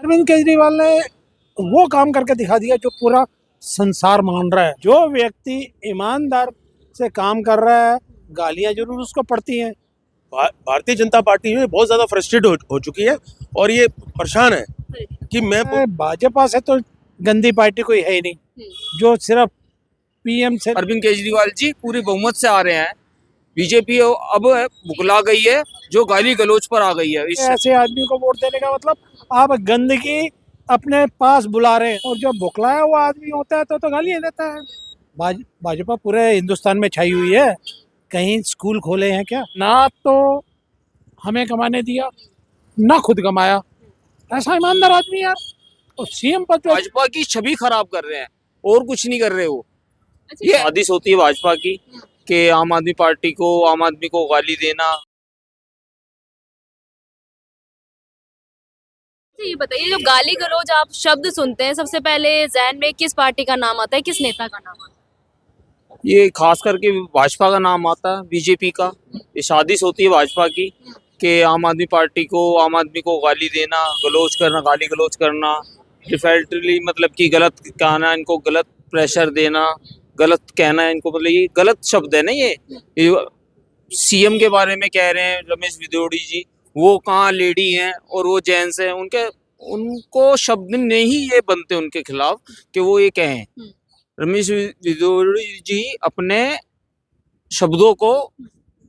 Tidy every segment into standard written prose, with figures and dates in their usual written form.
अरविंद केजरीवाल ने वो काम करके दिखा दिया जो पूरा संसार मान रहा है। जो व्यक्ति ईमानदार से काम कर रहा है, गालियां जरूर उसको पड़ती हैं। भारतीय जनता पार्टी में बहुत ज्यादा फ्रस्ट्रेट हो चुकी है और ये परेशान है कि मैं भाजपा से तो गंदी पार्टी कोई है ही नहीं, जो सिर्फ पीएम से। अरविंद केजरीवाल जी पूरी बहुमत से आ रहे हैं। बीजेपी अब बुकला गई है, जो गाली गलौज पर आ गई है। ऐसे आदमी को वोट देने का मतलब आप गंदगी अपने पास बुला रहे हैं, और जो बुकलाया हुआ आदमी होता है तो गालियां देता है। भाजपा पूरे हिंदुस्तान में छाई हुई है। कहीं स्कूल खोले हैं क्या? ना तो हमें कमाने दिया, ना खुद कमाया। ऐसा ईमानदार आदमी यार, और सीएम पद पे भाजपा की छवि खराब कर रहे हैं और कुछ नहीं कर रहे वो। ये आदिश होती है भाजपा की कि आम आदमी पार्टी को, आम आदमी को गाली देना। ये बताइए, जो गाली गलौज आप शब्द सुनते हैं, सबसे पहले ज़हन में किस पार्टी का नाम आता है, किस नेता का नाम आता है? ये खास करके भाजपा का नाम आता है, बीजेपी का। ये साजिश होती है भाजपा की कि आम आदमी पार्टी को, आम आदमी को गाली देना, गलौज करना, गाली गलौज करना, डिफेक्टली मतलब कि गलत कहना, इनको गलत प्रेशर देना, गलत कहना है इनको, मतलब ये गलत शब्द है ना। ये सीएम के बारे में कह रहे हैं रमेश बिदोड़ी जी, वो कहाँ लेडी हैं और वो जेंट्स हैं, उनको शब्द नहीं ये बनते उनके खिलाफ कि वो ये कहें। रमेश बिदोड़ी जी अपने शब्दों को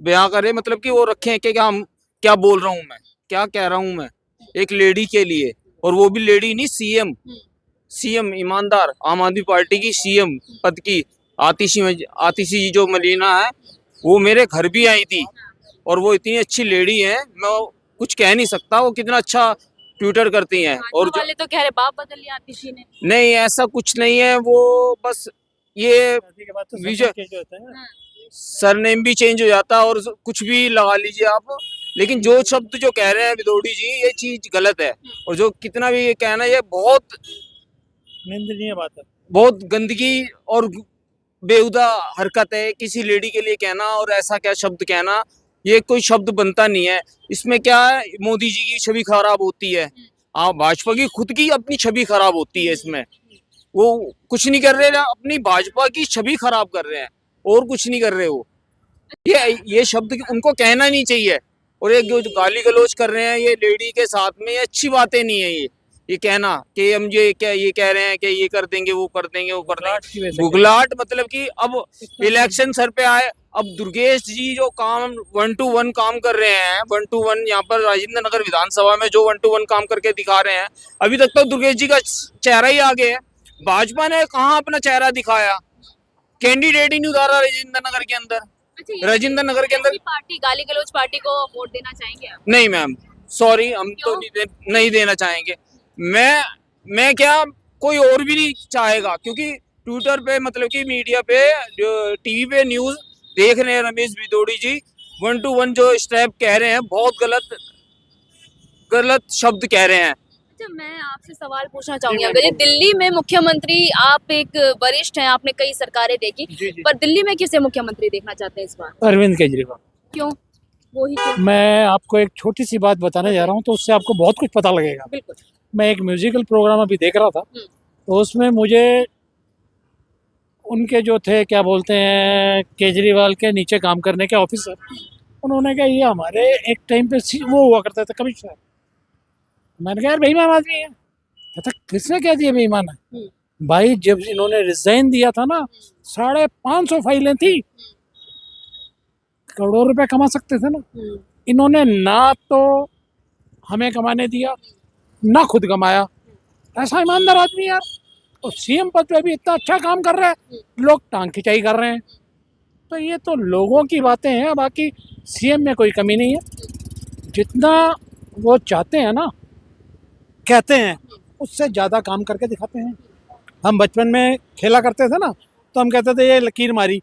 बयां करें, मतलब कि वो रखें कि क्या बोल रहा हूं मैं, क्या कह रहा हूं मैं एक लेडी के लिए, और वो भी लेडी नहीं, सीएम ईमानदार आम आदमी पार्टी की सीएम पद की आतिशी जो मलिना है, वो मेरे घर भी आई थी और वो इतनी अच्छी लेडी है, मैं कुछ कह नहीं सकता। वो कितना अच्छा ट्विटर करती हैं। और वाले तो कह रहे बाप बदल लिया आतिशी ने। नहीं, ऐसा कुछ नहीं है। वो बस ये सरनेम भी चेंज हो जाता है और कुछ भी लगा लीजिए आप, लेकिन जो शब्द जो कह रहे हैं बिदोड़ी जी, ये चीज गलत है। और जो कितना भी ये कहना, ये बहुत निंदनीय बात है, बहुत गंदगी और बेहुदा हरकत है किसी लेडी के लिए कहना। और ऐसा क्या शब्द कहना, ये कोई शब्द बनता नहीं है। इसमें क्या है, मोदी जी की छवि खराब होती है, भाजपा की खुद की अपनी छवि खराब होती है। इसमें वो कुछ नहीं कर रहे, अपनी भाजपा की छवि खराब कर रहे हैं और कुछ नहीं कर रहे वो। ये शब्द उनको कहना नहीं चाहिए। और एक जो गाली गलौज कर रहे हैं ये लेडी के साथ में, ये अच्छी बातें नहीं है। ये कहना कि हम ये कह रहे हैं कि ये कर देंगे, वो कर देंगे, वो कर देंगे, गुगलाट। मतलब कि अब इलेक्शन सर पे आए, अब दुर्गेश जी जो काम 1 to 1 काम कर रहे हैं, 1 to 1 यहाँ पर राजेंद्र नगर विधानसभा में जो 1 to 1 काम करके दिखा रहे हैं, अभी तक तो दुर्गेश जी का चेहरा ही आगे है। भाजपा ने कहाँ अपना चेहरा दिखाया, कैंडिडेट ही नहीं उतारा राजेंद्र नगर के अंदर। राजेंद्र नगर के अंदर पार्टी गाली गलौज पार्टी को वोट देना चाहेंगे आप? नहीं मैम, सॉरी, हम तो नहीं देना चाहेंगे। मैं क्या, कोई और भी नहीं चाहेगा, क्योंकि ट्विटर पे मतलब कि मीडिया पे, टीवी पे न्यूज देख रहे हैं रमेश बिदोड़ी जी 1 to 1 जो स्टेप कह रहे हैं, बहुत गलत शब्द कह रहे हैं। अच्छा, मैं आपसे सवाल पूछना चाहूंगी। अगर ये दिल्ली में मुख्यमंत्री, आप एक वरिष्ठ हैं, आपने कई सरकारें देखी, पर दिल्ली में किसे मुख्यमंत्री देखना चाहते हैं इस बार? अरविंद केजरीवाल। क्यों? वो ही क्यों? मैं आपको एक छोटी सी बात बताने जा रहा हूँ, तो उससे आपको बहुत कुछ पता लगेगा। बिल्कुल। मैं एक म्यूजिकल प्रोग्राम अभी देख रहा था, तो उसमें मुझे उनके जो थे, क्या बोलते हैं, केजरीवाल के नीचे काम करने के ऑफिसर, उन्होंने कहा ये हमारे एक टाइम पे वो हुआ करता था कमिश्नर। मैंने कहा यार बेईमान आदमी है। कहता किसने कह दिया बेईमान है? भाई जब इन्होंने रिजाइन दिया था ना, 550 फाइलें थी, करोड़ों रुपए कमा सकते थे ना। इन्होंने ना तो हमें कमाने दिया, ना खुद कमाया। ऐसा ईमानदार आदमी यार, और सीएम पद पे भी इतना अच्छा काम कर रहा है, लोग टांग खिंचाई कर रहे हैं। तो ये तो लोगों की बातें हैं, बाकी सीएम में कोई कमी नहीं है। जितना वो चाहते हैं ना, कहते हैं, उससे ज़्यादा काम करके दिखाते हैं। हम बचपन में खेला करते थे ना, तो हम कहते थे ये लकीर मारी,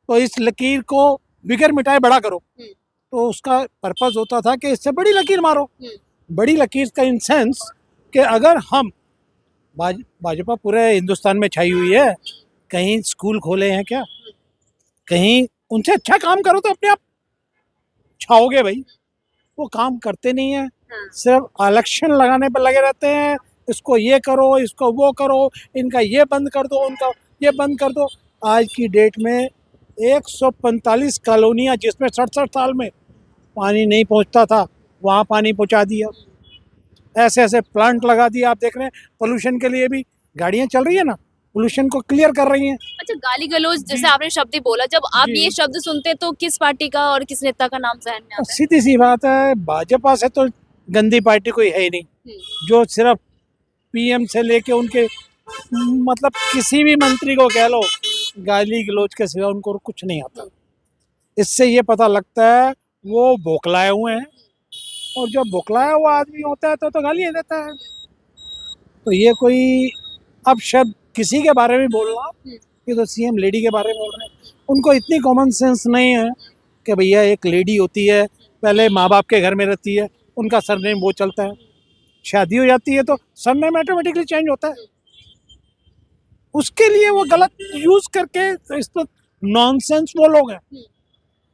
तो इस लकीर को बिगर मिटाए बड़ा करो। तो उसका पर्पस होता था कि इससे बड़ी लकीर मारो। बड़ी लकीर का इन सेंस कि अगर हम, भाजपा पूरे हिंदुस्तान में छाई हुई है, कहीं स्कूल खोले हैं क्या? कहीं उनसे अच्छा काम करो तो अपने आप छाओगे भाई। वो काम करते नहीं है, हाँ। सिर्फ इलेक्शन लगाने पर लगे रहते हैं, इसको ये करो, इसको वो करो, इनका ये बंद कर दो, उनका ये बंद कर दो। आज की डेट में 145 कॉलोनियाँ जिसमें 67 साल में पानी नहीं पहुंचता था, वहाँ पानी पहुंचा दिया। ऐसे ऐसे प्लांट लगा दिए। आप देख रहे हैं पोल्यूशन के लिए भी गाड़ियाँ चल रही है ना, पोल्यूशन को क्लियर कर रही हैं। अच्छा, गाली गलौज जैसे आपने शब्द ही बोला, जब आप जी। ये शब्द सुनते तो किस पार्टी का और किस नेता का नाम जहन में आता है? सीधी सी बात है, भाजपा से तो गंदी पार्टी कोई है ही नहीं, जो सिर्फ पीएम से लेके उनके मतलब किसी भी मंत्री को कह लो, गाली गलौज के सिवा उनको कुछ नहीं आता। इससे ये पता लगता है वो बौखलाए हुए हैं, और जब बौखलाया हुआ आदमी होता है तो गालियाँ देता है। तो ये कोई अब शब्द किसी के बारे में बोलना, ये तो सीएम लेडी के बारे में बोल रहे हैं। उनको इतनी कॉमन सेंस नहीं है कि भैया एक लेडी होती है, पहले माँ बाप के घर में रहती है, उनका सरनेम वो चलता है, शादी हो जाती है तो सरनेम ऑटोमेटिकली चेंज होता है। उसके लिए वो गलत यूज करके तो इस पर नॉनसेंस वो लोग हैं।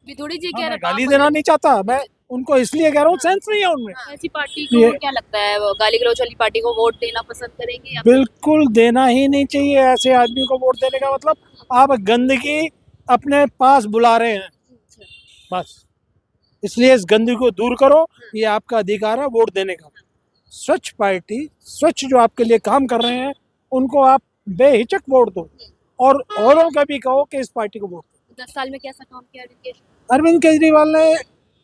विधुड़ी जी कह मैं रहे गाली देना नहीं चाहता, मैं उनको इसलिए कह रहा हूँ सेंस नहीं है उनमें। ऐसी पार्टी को ये- क्या लगता है, वो गाली गलौज वाली पार्टी को वोट देना पसंद करेंगे या बिल्कुल देना ही नहीं चाहिए। ऐसे आदमी को वोट देने का मतलब आप गंदगी अपने पास बुला रहे हैं, बस। इसलिए इस गंदगी को दूर करो, ये आपका अधिकार है वोट देने का। स्वच्छ पार्टी, स्वच्छ जो आपके लिए काम कर रहे हैं, उनको आप बेहिचक वोट दो, और औरों का भी कहो कि इस पार्टी को वोट दो। 10 साल में कैसा काम किया अरविंद केजरीवाल ने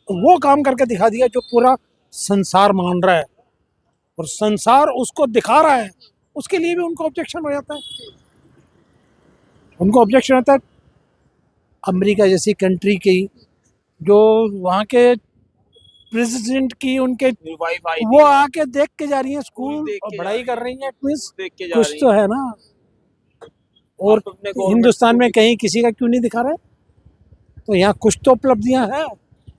वो काम करके दिखा दिया जो पूरा संसार मान रहा है, और संसार उसको दिखा रहा है। उसके लिए भी उनको ऑब्जेक्शन हो जाता है। उनको ऑब्जेक्शन होता है अमेरिका जैसी कंट्री की, जो वहाँ के प्रेसिडेंट की उनके वाइफ आई वो आके देख के जा रही है, स्कूल देख के और पढ़ाई जा कर रही है, मींस देख के जा कुछ रही तो है ना। और आप अपने government हिंदुस्तान को में कहीं किसी का क्यों नहीं दिखा रहे? तो यहाँ कुछ तो उपलब्धियाँ हैं।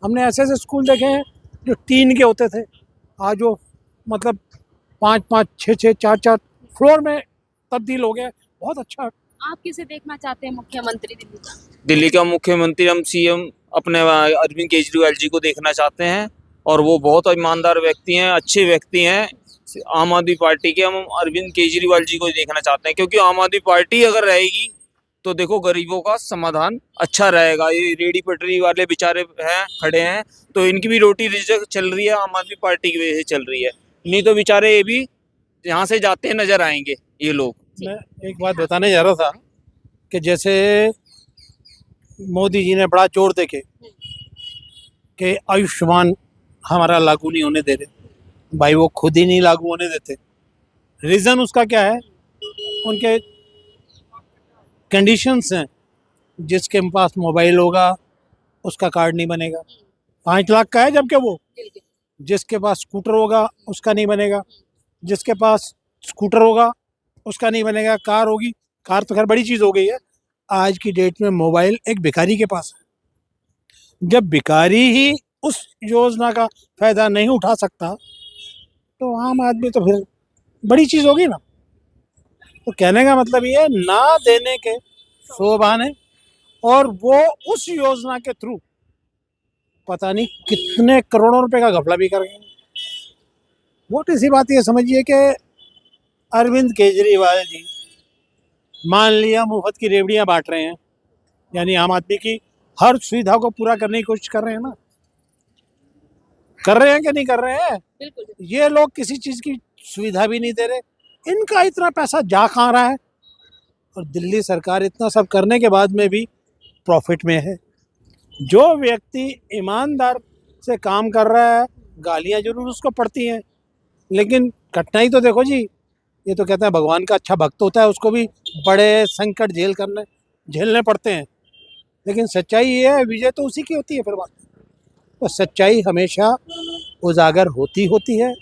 हमने ऐसे ऐसे स्कूल देखे हैं जो टीन के होते थे, आज वो मतलब 5-5, 6-6, 4-4 फ्लोर में तब्दील हो गए। बहुत अच्छा। आप किसे देखना चाहते हैं मुख्यमंत्री दिल्ली का? दिल्ली का मुख्यमंत्री हम सीएम अपने अरविंद केजरीवाल जी को देखना चाहते हैं, और वो बहुत ईमानदार व्यक्ति हैं, अच्छे व्यक्ति हैं। आम आदमी पार्टी के हम अरविंद केजरीवाल जी को देखना चाहते हैं, क्योंकि आम आदमी पार्टी अगर रहेगी तो देखो गरीबों का समाधान अच्छा रहेगा। ये रेडी पटरी वाले बेचारे हैं, खड़े हैं, तो इनकी भी रोटी रिजक चल रही है, आम आदमी पार्टी की वजह से चल रही है। नहीं तो बेचारे ये भी यहाँ से जाते नजर आएंगे ये लोग। मैं एक बात बताने जा रहा था कि जैसे मोदी जी ने बड़ा जोर देके कि आयुष्मान हमारा लागू नहीं होने दे रहे, भाई वो खुद ही नहीं लागू होने देते। रीज़न उसका क्या है? उनके कंडीशंस हैं, जिसके पास मोबाइल होगा उसका कार्ड नहीं बनेगा, 5 लाख का है जबकि वो, जिसके पास स्कूटर होगा उसका नहीं बनेगा, जिसके पास स्कूटर होगा उसका नहीं बनेगा, कार होगी, कार तो खैर बड़ी चीज़ हो गई है। आज की डेट में मोबाइल एक भिखारी के पास है। जब भिखारी ही उस योजना का फ़ायदा नहीं उठा सकता, तो आम आदमी तो फिर बड़ी चीज़ होगी ना। तो कहने का मतलब ये है, ना देने के 100 बहाने, और वो उस योजना के थ्रू पता नहीं कितने करोड़ों रुपए का घपला भी कर गए। मोटी सी बात ये समझिए कि अरविंद केजरीवाल जी मान लिया मुफ्त की रेवड़ियां बांट रहे हैं, यानी आम आदमी की हर सुविधा को पूरा करने की कोशिश कर रहे हैं ना। कर रहे हैं कि नहीं कर रहे हैं? बिल्कुल। ये लोग किसी चीज़ की सुविधा भी नहीं दे रहे। इनका इतना पैसा जा कहाँ रहा है? और दिल्ली सरकार इतना सब करने के बाद में भी प्रॉफिट में है। जो व्यक्ति ईमानदार से काम कर रहा है, गालियाँ जरूर उसको पड़ती हैं, लेकिन कठिनाई तो देखो जी, ये तो कहते हैं भगवान का अच्छा भक्त होता है, उसको भी बड़े संकट झेलने पड़ते हैं। लेकिन सच्चाई ये है, विजय तो उसी की होती है फिर बात। तो सच्चाई हमेशा उजागर होती है,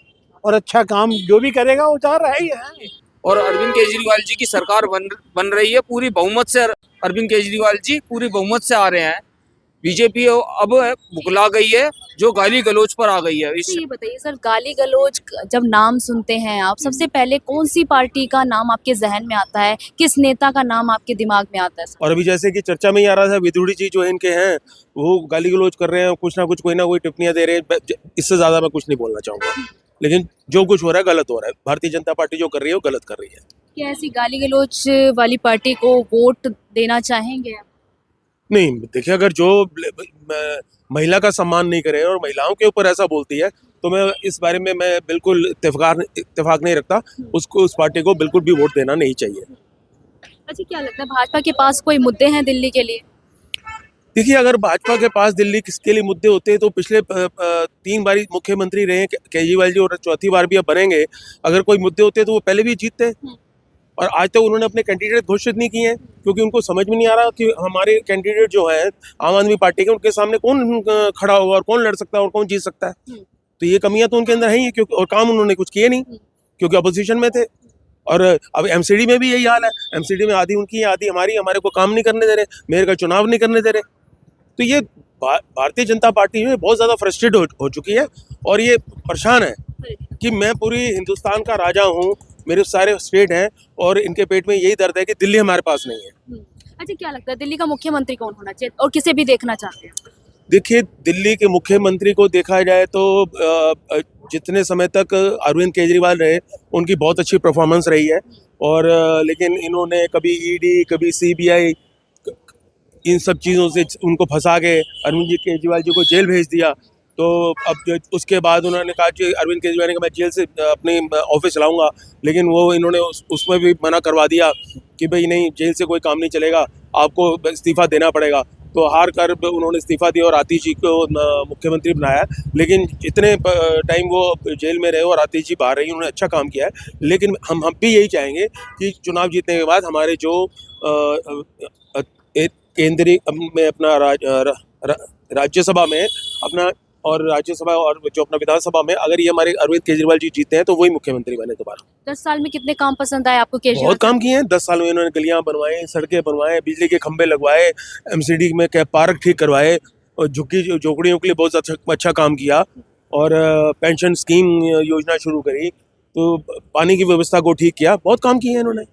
और अच्छा काम जो भी करेगा वो जा रहा ही है। और अरविंद केजरीवाल जी की सरकार बन रही है पूरी बहुमत से। अरविंद केजरीवाल जी पूरी बहुमत से आ रहे हैं, बीजेपी अब बुकला गई है, जो गाली गलौज पर आ गई है। इस अच्छा, ये बताइए सर, गाली गलौज जब नाम सुनते हैं आप, सबसे पहले कौन सी पार्टी का नाम आपके जहन में आता है, किस नेता का नाम आपके दिमाग में आता है सर? और अभी जैसे कि चर्चा में ही आ रहा था, विदुड़ी जी जो इनके हैं वो गाली गलौज कर रहे हैं, कुछ ना कुछ कोई ना कोई टिप्पणियां दे रहे हैं। इससे ज्यादा मैं कुछ नहीं बोलना चाहूंगा, लेकिन जो कुछ हो रहा है गलत हो रहा है। भारतीय जनता पार्टी जो कर रही है वो गलत कर रही है। क्या ऐसी गाली गलौज वाली पार्टी को वोट देना चाहेंगे आप? नहीं, देखिए, अगर जो महिला का सम्मान नहीं करे और महिलाओं के ऊपर ऐसा बोलती है, तो मैं इस बारे में मैं बिल्कुल इत्तेफाक नहीं रखता। उसको, उस पार्टी को बिल्कुल भी वोट देना नहीं चाहिए। अच्छा, क्या लगता है भाजपा के पास कोई मुद्दे हैं दिल्ली के लिए? देखिए, अगर भाजपा के पास दिल्ली किसके लिए मुद्दे होते हैं तो पिछले 3 बारी मुख्यमंत्री रहे केजरीवाल जी, और चौथी बार भी अब बनेंगे। अगर कोई मुद्दे होते तो वो पहले भी जीतते, और आज तक उन्होंने अपने कैंडिडेट घोषित नहीं किए हैं, क्योंकि उनको समझ में नहीं आ रहा कि हमारे कैंडिडेट जो हैं आम आदमी पार्टी के, उनके सामने कौन खड़ा होगा और कौन लड़ सकता है और कौन जीत सकता है। तो ये कमियां तो उनके अंदर है ही, क्योंकि और काम उन्होंने कुछ किए नहीं, क्योंकि अपोजिशन में थे। और अब एमसीडी में भी यही हाल है। एमसीडी में आधी उनकी है, आधी हमारी। हमारे को काम नहीं करने दे रहे, मेयर का चुनाव नहीं करने दे रहे। तो ये भारतीय जनता पार्टी में बहुत ज्यादा फ्रस्ट्रेट हो चुकी है, और ये परेशान है कि मैं पूरी हिंदुस्तान का राजा हूँ, मेरे सारे स्टेट हैं, और इनके पेट में यही दर्द है कि दिल्ली हमारे पास नहीं है। अच्छा, क्या लगता है दिल्ली का मुख्यमंत्री कौन होना चाहिए और किसे भी देखना चाहते हैं? देखिए, दिल्ली के मुख्यमंत्री को देखा जाए तो जितने समय तक अरविंद केजरीवाल रहे, उनकी बहुत अच्छी परफॉर्मेंस रही है। और लेकिन इन्होंने कभी ईडी, कभी सीबीआई, इन सब चीज़ों से उनको फंसा के अरविंद जी केजरीवाल जी को जेल भेज दिया। तो अब उसके बाद उन्होंने कहा कि अरविंद केजरीवाल ने कहा मैं जेल से अपने ऑफिस चलाऊंगा, लेकिन वो इन्होंने उसमें भी मना करवा दिया कि भाई नहीं, जेल से कोई काम नहीं चलेगा, आपको इस्तीफा देना पड़ेगा। तो हार कर उन्होंने इस्तीफा दिया और आतिश जी को मुख्यमंत्री बनाया। लेकिन इतने टाइम वो जेल में रहे और आतिश जी बाहर रही, उन्होंने अच्छा काम किया है। लेकिन हम भी यही चाहेंगे कि चुनाव जीतने के बाद हमारे जो केंद्रीय में अपना राज्यसभा में अपना, और राज्यसभा और जो अपना विधानसभा में, अगर ये हमारे अरविंद केजरीवाल जी जीते हैं तो वही मुख्यमंत्री बने दोबारा। 10 साल में कितने काम पसंद आए आपको केजरीवाल? बहुत काम किए हैं 10 साल में। इन्होंने गलियां बनवाए, सड़कें बनवाए, बिजली के खंभे लगवाए, एमसीडी में पार्क ठीक करवाए, और झुग्गी झोपड़ियों के लिए बहुत अच्छा काम किया, और पेंशन स्कीम योजना शुरू करी, तो पानी की व्यवस्था को ठीक किया। बहुत काम किए हैं इन्होंने।